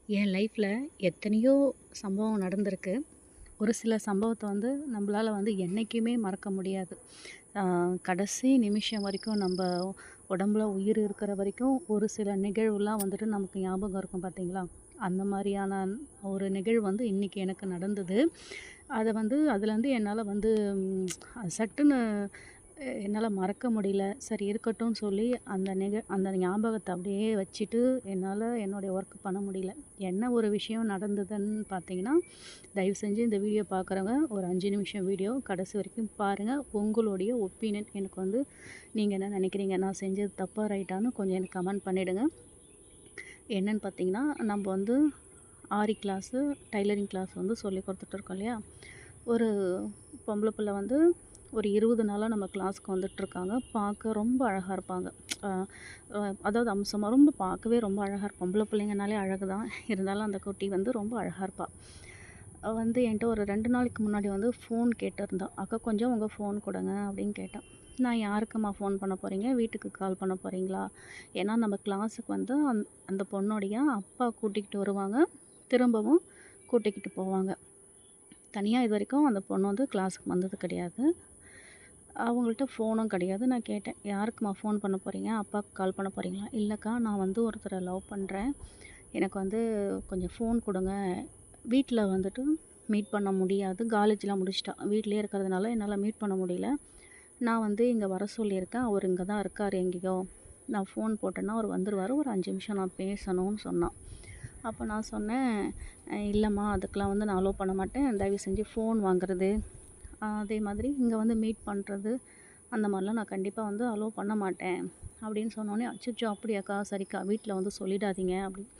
என் லைஃப்பில் எத்தனையோ சம்பவம் நடந்திருக்கு. ஒரு சில சம்பவத்த நம்மளால என்னைக்குமே மறக்க முடியாது. கடைசி நிமிஷம் வரைக்கும் நம்ப உடம்புல உயிர் இருக்கிற வரைக்கும் ஒரு சில நிகழ்வுலாம் நமக்கு ஞாபகம் இருக்கும் பார்த்தீங்களா? அந்த மாரியான ஒரு நிகழ்வு இன்னைக்கு எனக்கு நடந்தது. அத அதுலேருந்து என்னால சட்டுன்னு என்னால மறக்க முடியல. சரி இருக்கட்டும்னு சொல்லி அந்த ஞாபகத்த அப்படியே வச்சுட்டு என்னால என்னுடைய ஒர்க் பண்ண முடியல. என்ன ஒரு விஷயம் நடந்ததுன்னு பார்த்தீங்கன்னா, தயவு செஞ்சு இந்த வீடியோ பார்க்குறவங்க ஒரு 5 நிமிஷம் வீடியோ கடைசி வரைக்கும் பாருங்க. உங்களுடைய ஒப்பீனியன் எனக்கு நீங்க என்ன நினைக்கிறீங்க? நான் செஞ்சது தப்பா, ரைட்டான்னு கொஞ்சம் எனக்கு கமெண்ட் பண்ணிடுங்க. என்னன்னு பார்த்தீங்கன்னா, நம்ப ஆரி கிளாஸு, டைலரிங் கிளாஸ் சொல்லிக் கொடுத்துட்டு இருக்கோம் இல்லையா? ஒரு பொம்பள பிள்ள ஒரு 20 நாளா நம்ம கிளாஸ்க்கு வந்துட்டுருக்காங்க. பார்க்க ரொம்ப அழகா இருப்பாங்க. அ அ அதாவது அம்சமா ரொம்ப பார்க்கவே ரொம்ப அழகா இருப்பா. பொம்பள பிள்ளைங்கனாலே அழகு தான். இருந்தாலும் அந்த குட்டி ரொம்ப அழகா இருப்பா. என்ட்ட ஒரு 2 நாளைக்கு முன்னாடி ஃபோன் கேட்டிருந்தா. "அக்கா கொஞ்சம் உங்க ஃபோன் குடுங்க" அப்படின்னு கேட்டா. நான் யாருக்கும்மா ஃபோன் பண்ண போறீங்க? வீட்டுக்கு கால் பண்ண போறீங்களா? ஏன்னா நம்ம கிளாஸுக்கு அந்த பொண்ணுடைய அப்பா கூட்டிக்கிட்டு வருவாங்க. திரும்பவும் கூட்டிக்கிட்டு போவாங்க. தனியா இதுவரைக்கும் அந்த பொண்ணு கிளாஸுக்கு வந்தது கிடையாது. அவங்கள்ட்ட ஃபோனும் கிடையாது. நான் கேட்டேன், "யாருக்கும்மா ஃபோன் பண்ண போறீங்க? அப்பாவுக்கு கால் பண்ண போறீங்களா?" "இல்லக்கா, நான் ஒருத்தர லவ் பண்றேன். எனக்கு கொஞ்சம் ஃபோன் குடுங்க. வீட்ல மீட் பண்ண முடியாது. காலேஜ்லாம் முடிச்சுட்டா. வீட்லயே இருக்கிறதுனால என்னால மீட் பண்ண முடியல. நான் இங்க வர சொல்லியிருக்கேன். அவரு இங்க தான் இருக்காரு எங்கேயோ. நான் ஃபோன் போட்டேன்னா அவரு வந்துருவாரு. ஒரு 5 நிமிஷம் நான் பேசணும்னு" சொன்னா. அப்ப நான் சொன்னேன், இல்லம்மா அதுக்கெல்லாம் நான் அலோவ் பண்ண மாட்டேன். தயவு செஞ்சு ஃபோன் வாங்குறது, அதே மாதிரி இங்க மீட் பண்ணுறது, அந்த மாதிரிலாம் நான் கண்டிப்பா அலோவ் பண்ண மாட்டேன்." அப்படின்னு சொன்னோனே, "அச்சச்சோ! அப்படியாக்கா? சரிக்கா, வீட்ல சொல்லிடாதீங்க" அப்படின்னு.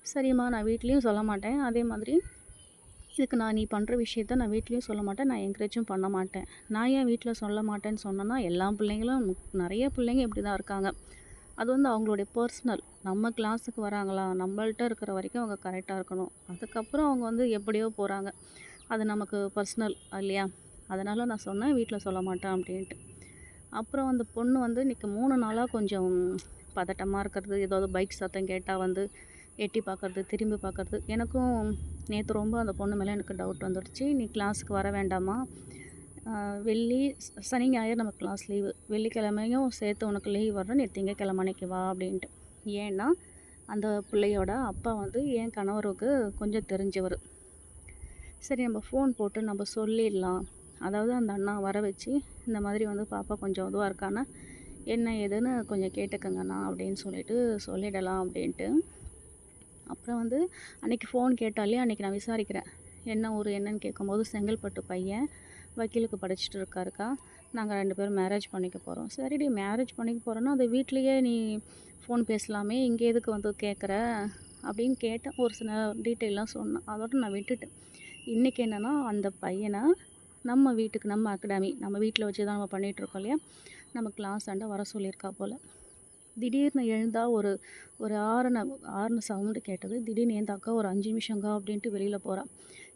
"சரிம்மா, நான் வீட்லயும் சொல்ல மாட்டேன். அதே மாதிரி இதுக்கு நீ பண்ணுற விஷயத்த நான் வீட்லயும் சொல்ல மாட்டேன். நான் என்கரேஜும் பண்ண மாட்டேன்." நான் ஏன் வீட்ல சொல்ல மாட்டேன்னு சொன்னேன்னா, எல்லா பிள்ளைங்களும் நெறைய பிள்ளைங்க இப்படி தான் இருக்காங்க. அது அவங்களுடைய பர்சனல். நம்ம கிளாஸுக்கு வராங்களா, நம்மள்ட்ட இருக்கிற வரைக்கும் அவங்க கரெக்ட்டா இருக்கணும். அதுக்கப்புறம் அவங்க எப்படியோ போறாங்க. அது நமக்கு பர்சனல் இல்லையா? அதனால நான் சொன்னேன், "வீட்ல சொல்ல மாட்டேன்" அப்படின்ட்டு. அப்புறம் அந்த பொண்ணு இன்னைக்கு 3 நாளா கொஞ்சம் பதட்டமா இருக்கிறது. ஏதாவது பைக் சத்தம் கேட்டா எட்டி பார்க்கறது, திரும்பி பார்க்கறது. எனக்கும் நேத்து ரொம்ப அந்த பொண்ணு மேல எனக்கு டவுட் வந்துடுச்சு. "நீ கிளாஸுக்கு வர வேண்டாமா? அ வெள்ளி, சனி, ஞாயிறு நம்ம கிளாஸ் லீவு. வெள்ளிக்கிழமையும் சேர்த்து உனக்கு லீவ் வர்றேன். நீ திங்கட்கிழமை அன்னைக்கு வா" அப்படின்ட்டு. ஏன்னா, அந்த பிள்ளையோட அப்பா என் கணவருக்கு கொஞ்சம் தெரிஞ்சவரு. சரி நம்ம ஃபோன் போட்டு நம்ம சொல்லிடலாம். அதாவது அந்த அண்ணா வர வச்சு, இந்த மாதிரி பாப்பா கொஞ்சம் இதுவா இருக்கான்னா, என்ன ஏதுன்னு கொஞ்சம் கேட்டுக்கங்கண்ணா அப்படின்னு சொல்லிட்டு சொல்லிடலாம் அப்படின்ட்டு. அப்புறம் அன்னைக்கு ஃபோன் கேட்டாலே அன்னைக்கு நான் விசாரிக்கிறேன். என்ன ஊர் என்னன்னு கேட்கும்போது, "செங்கல்பட்டு பையன். வக்கீலுக்கு படிச்சுட்டு இருக்காருக்கா. நாங்க 2 பேரும் மேரேஜ் பண்ணிக்க போறோம்." "சரிடி, மேரேஜ் பண்ணிக்க போறோன்னா, அது வீட்லயே நீ ஃபோன் பேசலாமே, இங்க எதுக்கு கேட்குற?" அப்படின்னு கேட்டேன். ஒரு சில டீட்டெயில்லாம் சொன்னா. அதோட நான் விட்டுட்டேன். இன்னைக்கு என்னன்னா, அந்த பையன நம்ம வீட்டுக்கு, நம்ம அகாடமி, நம்ம வீட்ல வச்சு தான் நம்ம பண்ணிகிட்ருக்கோம் இல்லையா? நம்ம கிளாஸாண்ட வர சொல்லியிருக்கா போல. திடீர்னு எழுந்தா ஒரு ஒரு ஆரன சவுண்டு கேட்டது. திடீர்னு "ஏந்தாக்கா ஒரு 5 நிமிஷம்க்கா" அப்படின்ட்டு வெளியில போறா.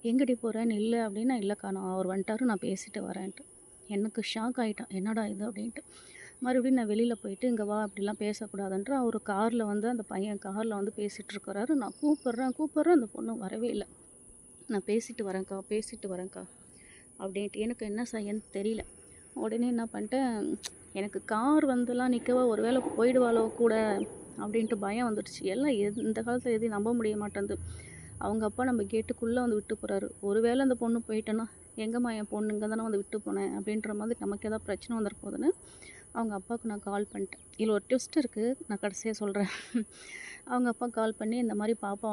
"எங்கடி போற? நில்லு" அப்படின்னா, "இல்லக்கா, நான் அவர் வந்துட்டாரு, நான் பேசிட்டு வரேன்ட்டு." எனக்கு ஷாக் ஆயிட்டேன். என்னடா இது அப்படின்ட்டு. மறுபடியும் நான் வெளியில போயிட்டு, "இங்க வா, இப்படிலாம் பேசக்கூடாதுன்ற" அவரு கார்ல அந்த பையன் கார்ல பேசிட்டு இருக்கிறாரு. நான் கூப்பிடுறேன், கூப்பிடுறேன், அந்த பொண்ணு வரவே இல்ல. "நான் பேசிட்டு வரேன்க்கா, பேசிட்டு வரேன்க்கா" அப்படின்ட்டு. எனக்கு என்ன செய்யன்னு தெரியல. உடனே என்ன பண்ணிட்டேன், எனக்கு கார் வந்துலாம் நிற்கவா, ஒரு வேளை போயிடுவாளோ கூட அப்படின்ட்டு பயம் வந்துடுச்சு. எல்லாம் இந்த காலத்துல எதையும் நம்ப முடிய மாட்டேன்து. அவங்க அப்பா நம்ம கேட்டுக்குள்ளே விட்டு போறாரு. ஒரு வேளை அந்த பொண்ணு போயிட்டேன்னா, "எங்கம்மா என் பொண்ணு? இங்க தானே விட்டு போனேன்" அப்படின்ற மாதிரி நமக்கு ஏதாவது பிரச்சனை வந்துற போதுன்னு, அவங்க அப்பாவுக்கு நான் கால் பண்ணிட்டேன். இதில ஒரு ட்விஸ்ட் இருக்கு. நான் கடைசியா சொல்றேன். அவங்க அப்பா கால் பண்ணி, இந்த மாரி பாப்பா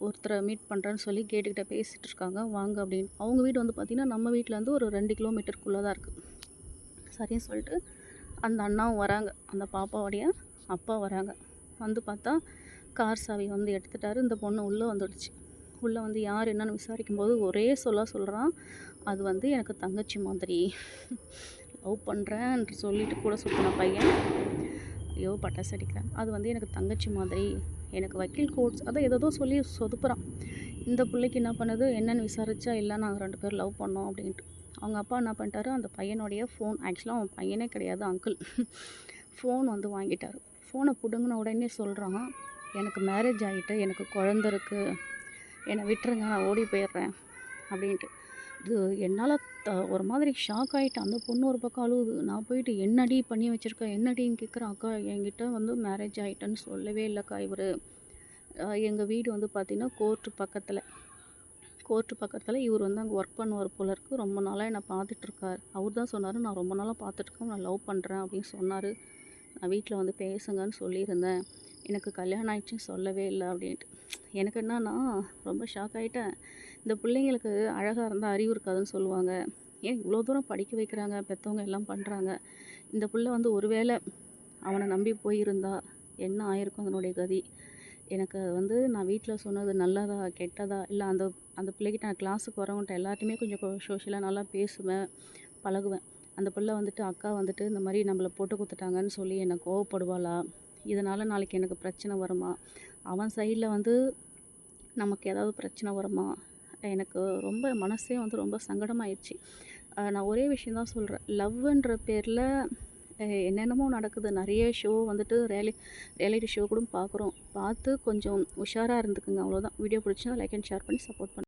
ஒருத்தர மீட் பண்ணுறேன்னு சொல்லி கேட்டுக்கிட்ட பேசிட்டு இருக்காங்க. வாங்க அப்படின்னு. அவங்க வீடு பார்த்தீங்கன்னா, நம்ம வீட்லேருந்து ஒரு 2 கிலோமீட்டருக்குள்ள தான் இருக்கு. சரின்னு சொல்லிட்டு அந்த அண்ணாவும் வராங்க. அந்த பாப்பாவுடைய அப்பா வராங்க. பார்த்தா, கார் சாவி எடுத்துட்டாரு. இந்த பொண்ணு உள்ளே வந்துடுச்சு. உள்ளே யார் என்னன்னு விசாரிக்கும்போது ஒரே சொல்கிறான். அது எனக்கு தங்கச்சி மாதிரி. லவ் பண்ணுறேன்ட்டு சொல்லிட்டு கூட சுத்தின பையன். ஐயோ! பட்டாசு அடிக்கிறேன். அது எனக்கு தங்கச்சி மாதிரி. எனக்கு வக்கீல் கோர்ஸ் அதான் ஏதேதோ சொல்லி சொதுப்புறான். இந்த பிள்ளைக்கு என்ன பண்ணுது, என்னன்னு விசாரிச்சா, "இல்ல நாங்க 2 பேரும் லவ் பண்ணோம்" அப்படின்ட்டு. அவங்க அப்பா என்ன பண்ணிட்டாரு, அந்த பையனுடைய ஃபோன், ஆக்சுவலா அவன் பையனே கிடையாது, அங்கிள். ஃபோன் வாங்கிட்டாரு. ஃபோனை புடுங்குன உடனே சொல்றான், எனக்கு மேரேஜ் ஆகிட்டு எனக்கு குழந்த இருக்குது, என்னை விட்டுருங்க நான் ஓடி போயிடுறேன் அப்படின்ட்டு. இது என்னால் ஒரு மாதிரி ஷாக் ஆகிட்டேன். அந்த பொண்ணு ஒரு பக்கம் அழுவுது. நான் போயிட்டு என்னடி பண்ணி வச்சுருக்க என்னடின்னு கேட்குறேன். அக்கா என்கிட்ட வந்து மேரேஜ் ஆகிட்டேன்னு சொல்லவே இல்லைக்கா இவர். எங்கள் வீடு வந்து பார்த்திங்கன்னா கோர்ட்டு பக்கத்தில் இவர் வந்து அங்கே ஒர்க் பண்ணுவார் போல இருக்குது. ரொம்ப நாளாக என்னை பார்த்துட்ருக்கார். அவர் தான் சொன்னார், நான் ரொம்ப நாளாக பார்த்துட்ருக்கேன், நான் லவ் பண்ணுறேன் அப்படின்னு சொன்னார். நான் வீட்டில் வந்து பேசுங்கன்னு சொல்லியிருந்தேன். எனக்கு கல்யாணம் ஆயிடுச்சுன்னு சொல்லவே இல்லை அப்படின்ட்டு. எனக்கு என்னன்னா ரொம்ப ஷாக் ஆகிட்டேன். இந்த பிள்ளைங்களுக்கு அழகாக இருந்தால் அறிவு இருக்காதுன்னு சொல்லுவாங்க. ஏன் இவ்வளோ தூரம் படிக்க வைக்கிறாங்க, பெற்றவங்க எல்லாம் பண்ணுறாங்க. இந்த பிள்ளை வந்து ஒருவேளை அவனை நம்பி போயிருந்தா என்ன ஆயிருக்கும் அதனுடைய கதி. எனக்கு வந்து நான் வீட்டில் சொன்னது நல்லதா கெட்டதா இல்லை, அந்த அந்த பிள்ளைகிட்ட நான் கிளாஸுக்கு வரவங்கள்ட்ட எல்லாத்தையுமே கொஞ்சம் சோஷியலாக நல்லா பேசுவேன், பழகுவேன். அந்த பிள்ளை வந்துட்டு அக்கா வந்துட்டு இந்த மாதிரி நம்மளை போட்டு கொடுத்துட்டாங்கன்னு சொல்லி என்னை கோவப்படுவாளா, இதனால் நாளைக்கு எனக்கு பிரச்சனை வருமா, அவன் சைடில் வந்து நமக்கு ஏதாவது பிரச்சனை வருமா, எனக்கு ரொம்ப மனசே வந்து ரொம்ப சங்கடமாயிடுச்சு. நான் ஒரே விஷயம் தான் சொல்கிறேன், லவ்ன்ற பேரில் என்னென்னமோ நடக்குது. நிறைய ஷோ வந்துட்டு ரியாலிட்டி ஷோ கூட பார்க்குறோம். பார்த்து கொஞ்சம் உஷாராக இருந்துக்குங்க, அவ்வளோதான். வீடியோ பிடிச்சா லைக் அண்ட் ஷேர் பண்ணி சப்போர்ட் பண்ணுங்கள்.